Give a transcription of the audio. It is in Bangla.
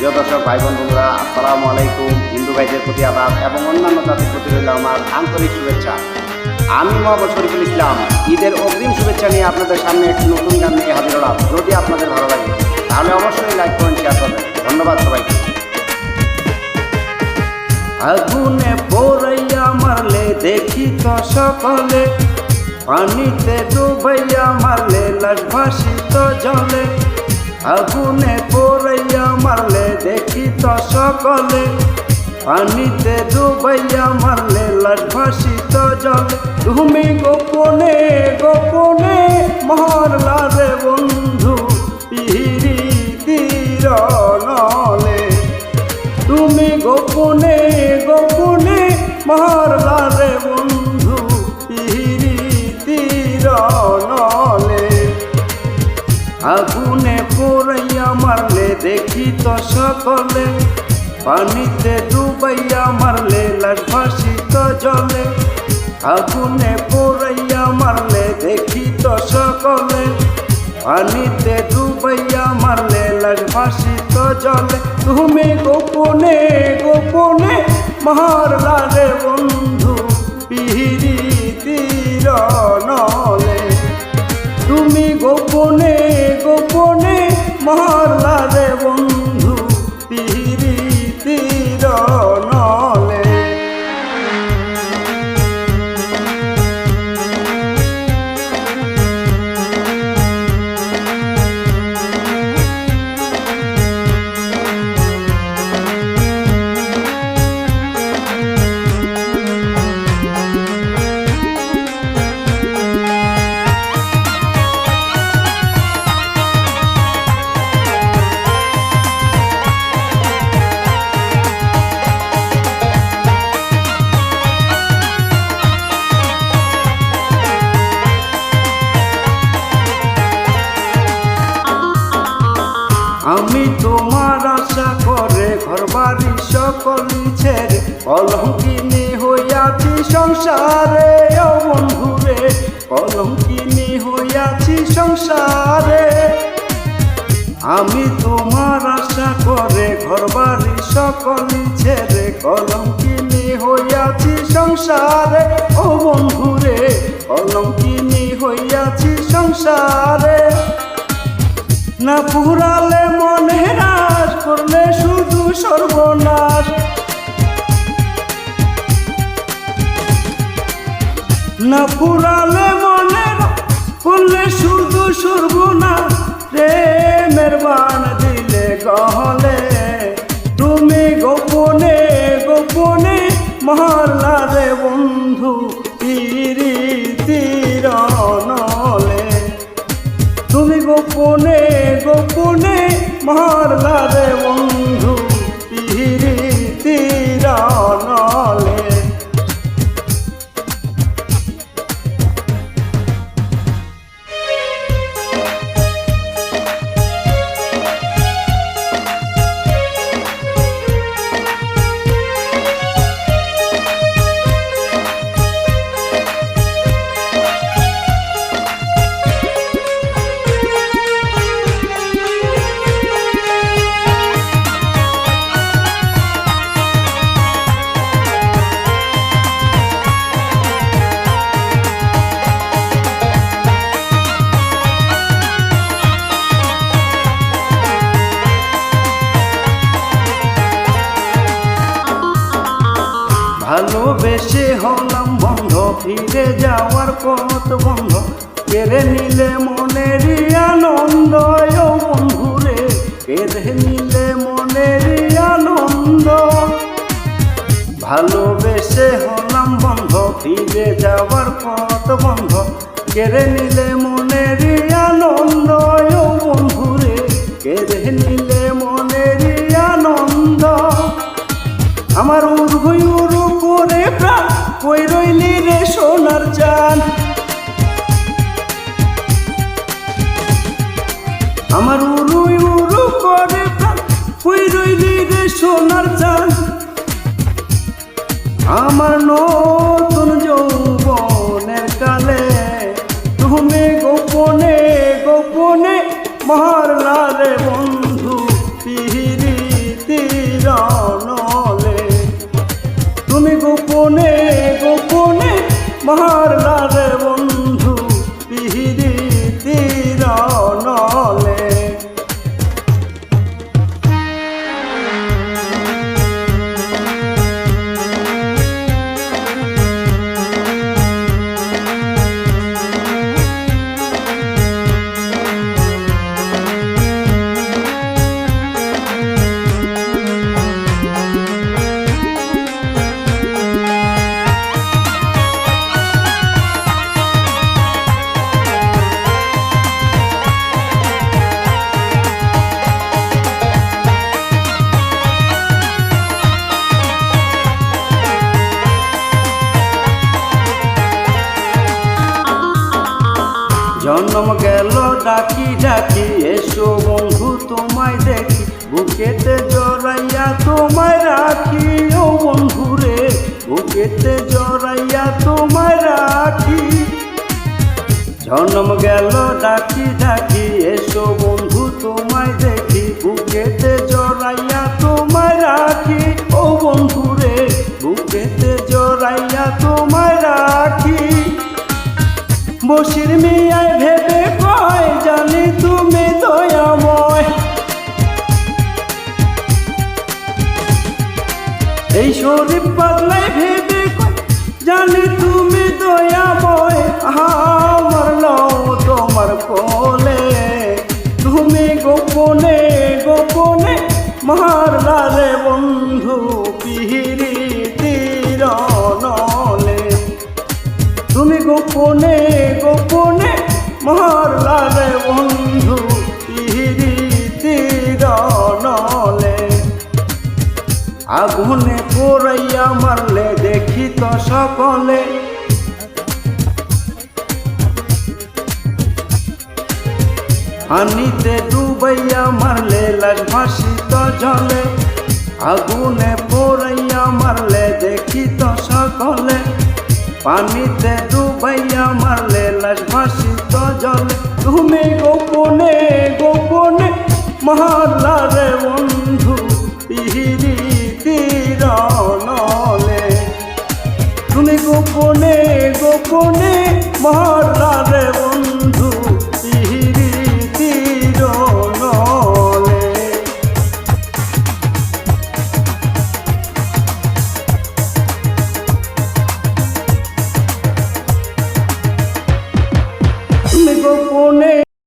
প্রিয় দর্শক ভাই বন্ধুরা, আসসালামু আলাইকুম। হিন্দু ভাইদের প্রতি আদাব এবং অন্যান্য জাতির প্রতি রইল আমার আন্তরিক শুভেচ্ছা। আমি মোহাম্মদ শরীফুল ইসলাম ঈদের অগ্রিম শুভেচ্ছা নিয়ে আপনাদের সামনে একটি নতুন গান নিয়ে হাজির হলাম। যদি আপনাদের ভালো লাগে তাহলে অবশ্যই লাইক করুন, শেয়ার করবেন। ধন্যবাদ সবাইকে। আগুনে পোড়াইয়া মারলে দেখি তো সকলে, পানিতে ডুবাইয়া মারলে লাশ ভাসিত জলে। আগুনে পোড়াইয়া মারলে দেখি তো সকলে, পানিতে ডুবাইয়া মারলে লাশ ভাসিত জলে। তুমি গোপনে গোপনে মারলা রে বন্ধু পিরিতির নলে। তুমি গোপনে গোপনে মারলা রে বন্ধু পিরিতির নলে। আগুনে পোড়াইয়া মারলে দেখি তো সকলে, পানিতে ডুবাইয়া মারলে লাশ ভাসিত জলে। আগুনে পোড়াইয়া মারলে দেখি তো সকলে, পানিতে ডুবাইয়া মারলে লাশ ভাসিত জলে। তুমি গোপনে গোপনে মারলা রে বন্ধু পিরিতির নলে। তুমি গোপনে গোপনে মারলা রে বন্ধু পিরিতির নলে। আমি তোমার আশা করে ঘর বাড়ি সকলি ছেড়ে কলঙ্কিনী হইয়াছি সংসারে। ও বন্ধুরে কলঙ্কিনী হইয়াছি সংসারে। আমি তোমার আশা করে ঘর বাড়ি সকলি ছেড়ে কলঙ্কিনী হইয়াছি সংসারে। ও বন্ধুরে কলঙ্কিনী হইয়াছি সংসারে। না পুরালে মনে রাজ করলে শুধু সর্বনাশ। না পুরালে মনে করলে শুধু সর্বনাশ। প্রেমের বান দিলে গহলে, তুমি গোপনে গোপনে মারলা রে বন্ধু পিরিতির নলে। তুমি গোপনে গোপনে মারলা রে বন্ধু পিরিতির নলে। ভালোবেসে হলাম বন্ধ, ফিরে যাওয়ার পথ বন্ধ। কেড়ে নিলে মনেরই আনন্দ। ও বন্ধুরে কেড়ে নিলে মনেরই আনন্দ। ভালোবেসে হলাম বন্ধ, ফিরে যাওয়ার পথ বন্ধ। কেড়ে নিলে মনেরই আনন্দ। ও বন্ধুরে কেড়ে নিলে মনেরই আনন্দ। আমার উড়ুই উড়ু করে প্রাণ কই রইলি রে সোনার চান। আমার উড়ুই উড়ু করে প্রাণ কই রইলি রে সোনার চান। আমার নতুন যৌবনের কালে তুমি গোপনে গোপনে মারলা রে বন্ধু পিরিতির জনম গেল ডাকি ডাকি এসো বন্ধু তোমায় দেখি বুকেতে জড়াইয়া তোমায় রাখি ও বন্ধু রে বুকেতে জড়াইয়া তোমায় রাখি জনম গেল ডাকি ডাকি এসো বন্ধু তোমায় দেখি বুকেতে জড়াইয়া তোমায় রাখি ও বন্ধু রে বুকেতে জড়াইয়া তোমায় রাখি বসির মিয়ায় ভেবে কয় জানি তুমি দয়াময় এই শরীফ পাগলায় ভেবে কয় জানি তুমি দয়াময় আমার লও তোমার কোলে তুমি গোপনে গোপনে মারলা রে বন্ধু পিহিরিতির নলে তুমি গোপনে গোপনে মারলা রে বন্ধু পিহিরিতির নলে আগুনে পোড়াইয়া মারলে দেখি তো সকলে পানিতে ডুবাইয়া মারলে লাশ ভাসিত জলে আগুনে পোড়াইয়া মারলে দেখি তো সকলে পানিতে ডুবাইয়া মারলে লাশ ভাসিত জলে তুমি গোপনে